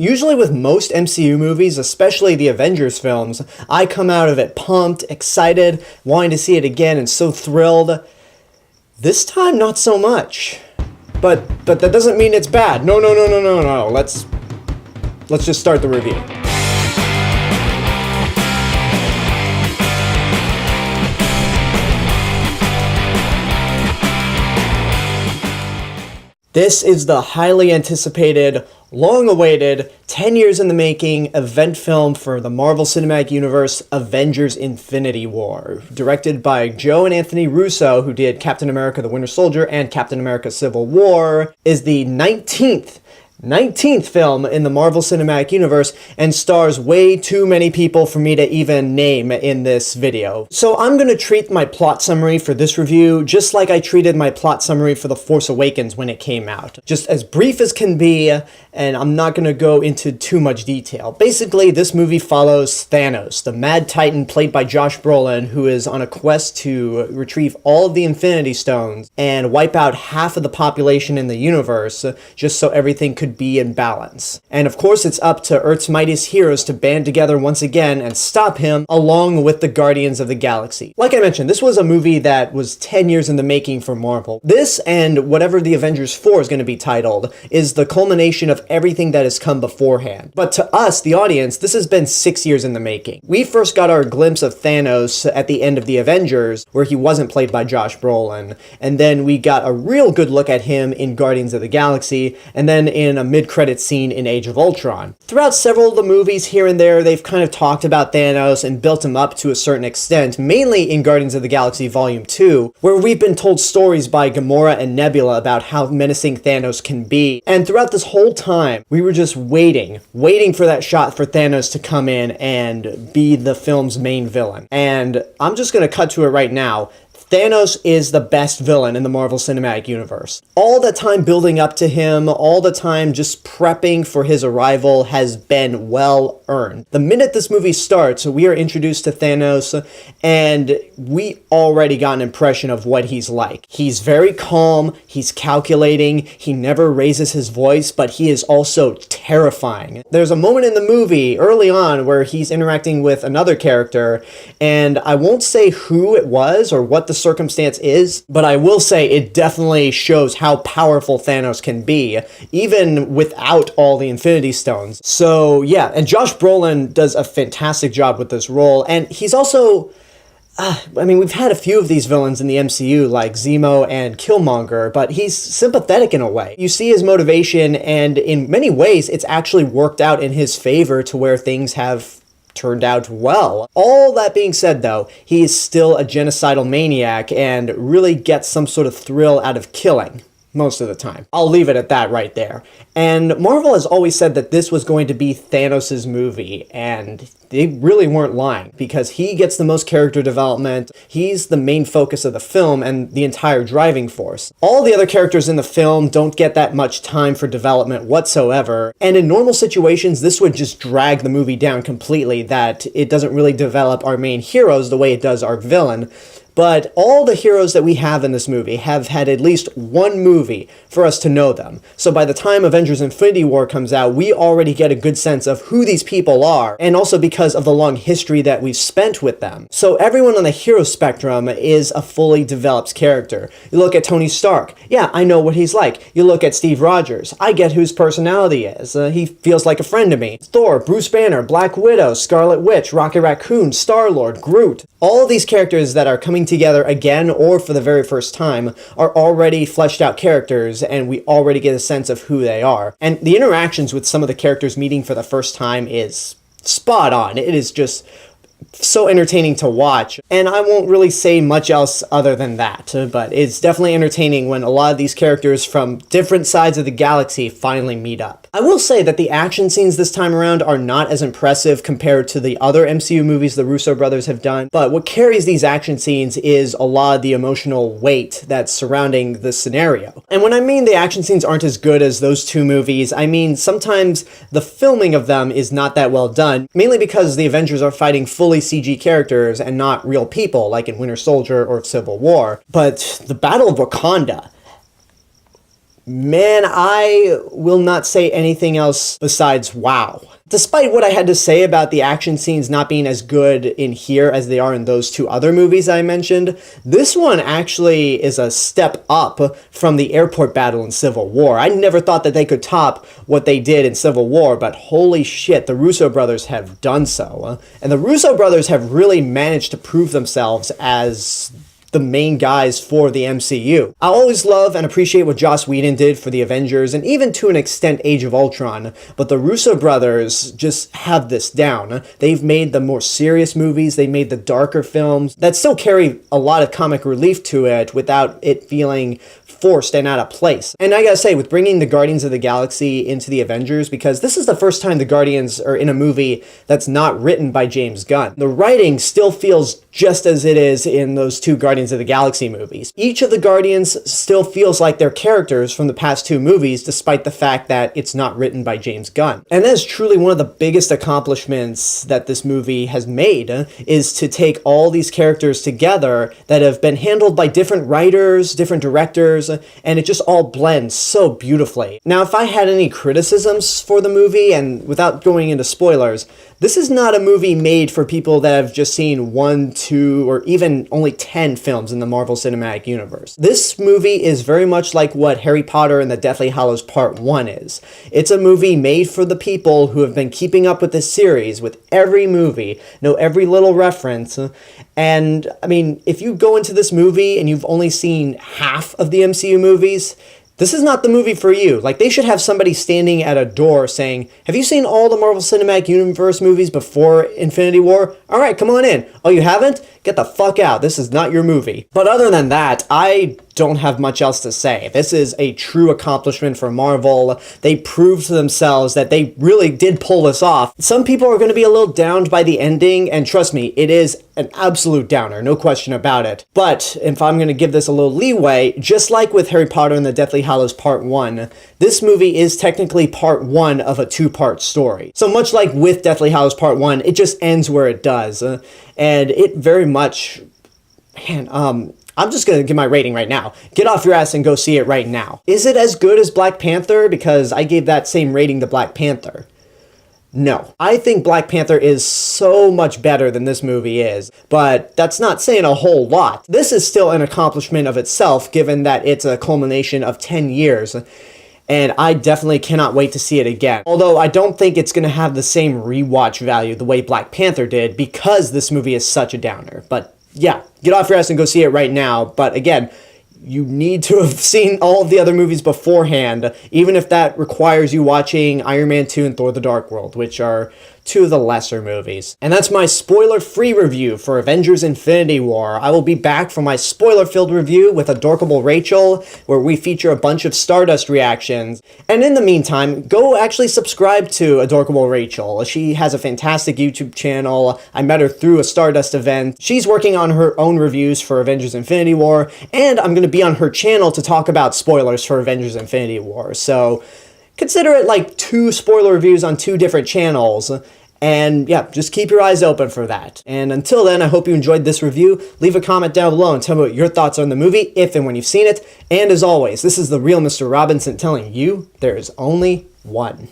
Usually with most MCU movies, especially the Avengers films, I come out of it pumped, excited, wanting to see it again, and so thrilled. This time, not so much. But that doesn't mean it's bad. No. Let's just start the review. This is the highly anticipated, long-awaited, 10 years in the making event film for the Marvel Cinematic Universe, Avengers Infinity War. Directed by Joe and Anthony Russo, who did Captain America the Winter Soldier and Captain America Civil War, is the 19th film in the Marvel Cinematic Universe and stars way too many people for me to even name in this video. So I'm going to treat my plot summary for this review just like I treated my plot summary for The Force Awakens when it came out. Just as brief as can be, and I'm not going to go into too much detail. Basically, this movie follows Thanos, the Mad Titan played by Josh Brolin, who is on a quest to retrieve all of the Infinity Stones and wipe out half of the population in the universe just so everything could be in balance. And of course, it's up to Earth's mightiest heroes to band together once again and stop him, along with the Guardians of the Galaxy. Like I mentioned, this was a movie that was 10 years in the making for Marvel. This, and whatever the Avengers 4 is going to be titled, is the culmination of everything that has come beforehand. But to us, the audience, this has been 6 years in the making. We first got our glimpse of Thanos at the end of the Avengers, where he wasn't played by Josh Brolin, and then we got a real good look at him in Guardians of the Galaxy, and then in a mid-credits scene in Age of Ultron. Throughout several of the movies here and there, they've kind of talked about Thanos and built him up to a certain extent, mainly in Guardians of the Galaxy Volume 2, where we've been told stories by Gamora and Nebula about how menacing Thanos can be. And throughout this whole time, we were just waiting for that shot for Thanos to come in and be the film's main villain. And I'm just gonna cut to it right now. Thanos is the best villain in the Marvel Cinematic Universe. All the time building up to him, all the time just prepping for his arrival has been well earned. The minute this movie starts, we are introduced to Thanos, and we already got an impression of what he's like. He's very calm, he's calculating, he never raises his voice, but he is also terrifying. There's a moment in the movie early on where he's interacting with another character, and I won't say who it was or what the circumstance is, but I will say it definitely shows how powerful Thanos can be, even without all the Infinity Stones. So yeah, and Josh Brolin does a fantastic job with this role, and he's also we've had a few of these villains in the MCU, like Zemo and Killmonger, but he's sympathetic in a way. You see his motivation, and in many ways, it's actually worked out in his favor to where things have turned out well. All that being said, though, he is still a genocidal maniac and really gets some sort of thrill out of killing most of the time. I'll leave it at that right there. And Marvel has always said that this was going to be Thanos' movie, and they really weren't lying, because he gets the most character development, he's the main focus of the film and the entire driving force. All the other characters in the film don't get that much time for development whatsoever, and in normal situations this would just drag the movie down completely, that it doesn't really develop our main heroes the way it does our villain. But all the heroes that we have in this movie have had at least one movie for us to know them. So by the time Avengers Infinity War comes out, we already get a good sense of who these people are, and also because of the long history that we've spent with them. So everyone on the hero spectrum is a fully developed character. You look at Tony Stark, yeah, I know what he's like. You look at Steve Rogers, I get whose personality is. He feels like a friend to me. Thor, Bruce Banner, Black Widow, Scarlet Witch, Rocket Raccoon, Star-Lord, Groot. All of these characters that are coming together again or for the very first time are already fleshed out characters, and we already get a sense of who they are. And the interactions with some of the characters meeting for the first time is spot on. It is just so entertaining to watch, and I won't really say much else other than that, but it's definitely entertaining when a lot of these characters from different sides of the galaxy finally meet up. I will say that the action scenes this time around are not as impressive compared to the other MCU movies the Russo brothers have done, but what carries these action scenes is a lot of the emotional weight that's surrounding the scenario. And when I mean the action scenes aren't as good as those two movies, I mean sometimes the filming of them is not that well done, mainly because the Avengers are fighting fully CG characters and not real people like in Winter Soldier or Civil War. But the Battle of Wakanda, Man, I will not say anything else besides wow. Despite what I had to say about the action scenes not being as good in here as they are in those two other movies I mentioned, this one actually is a step up from the airport battle in Civil War. I never thought that they could top what they did in Civil War, but holy shit, the Russo brothers have done so. And the Russo brothers have really managed to prove themselves as the main guys for the MCU. I always love and appreciate what Joss Whedon did for the Avengers, and even to an extent Age of Ultron, but the Russo brothers just have this down. They've made the more serious movies, they made the darker films that still carry a lot of comic relief to it without it feeling forced and out of place. And I gotta say, with bringing the Guardians of the Galaxy into the Avengers, because this is the first time the Guardians are in a movie that's not written by James Gunn, the writing still feels just as it is in those two Guardians of the Galaxy movies. Each of the Guardians still feels like they're characters from the past two movies, despite the fact that it's not written by James Gunn. And that is truly one of the biggest accomplishments that this movie has made, is to take all these characters together that have been handled by different writers, different directors, and it just all blends so beautifully. Now, if I had any criticisms for the movie, and without going into spoilers, this is not a movie made for people that have just seen 1, 2, or even only 10 films in the Marvel Cinematic Universe. This movie is very much like what Harry Potter and the Deathly Hallows Part 1 is. It's a movie made for the people who have been keeping up with this series, with every movie, know every little reference, and, I mean, if you go into this movie and you've only seen half of the MCU movies, this is not the movie for you. Like, they should have somebody standing at a door saying, have you seen all the Marvel Cinematic Universe movies before Infinity War? All right, come on in. Oh, you haven't? Get the fuck out. This is not your movie. But other than that, I don't have much else to say. This is a true accomplishment for Marvel. They proved to themselves that they really did pull this off. Some people are going to be a little downed by the ending, and trust me, it is an absolute downer, no question about it. But if I'm going to give this a little leeway, just like with Harry Potter and the Deathly Hallows Part 1, this movie is technically part 1 of a 2-part story. So much like with Deathly Hallows Part 1, it just ends where it does. And it very much, man, I'm just going to give my rating right now. Get off your ass and go see it right now. Is it as good as Black Panther? Because I gave that same rating to Black Panther. No. I think Black Panther is so much better than this movie is, but that's not saying a whole lot. This is still an accomplishment of itself, given that it's a culmination of 10 years. And I definitely cannot wait to see it again. Although I don't think it's going to have the same rewatch value the way Black Panther did, because this movie is such a downer. But yeah, get off your ass and go see it right now. But again, you need to have seen all of the other movies beforehand, even if that requires you watching Iron Man 2 and Thor: The Dark World, which are two of the lesser movies. And that's my spoiler-free review for Avengers Infinity War. I will be back for my spoiler-filled review with Adorkable Rachel, where we feature a bunch of Stardust reactions. And in the meantime, go actually subscribe to Adorkable Rachel. She has a fantastic YouTube channel. I met her through a Stardust event. She's working on her own reviews for Avengers Infinity War, and I'm going to be on her channel to talk about spoilers for Avengers Infinity War. So consider it like 2 spoiler reviews on 2 different channels. And yeah, just keep your eyes open for that. And until then, I hope you enjoyed this review. Leave a comment down below and tell me what your thoughts are on the movie, if and when you've seen it. And as always, this is the real Mr. Robinson telling you there is only one.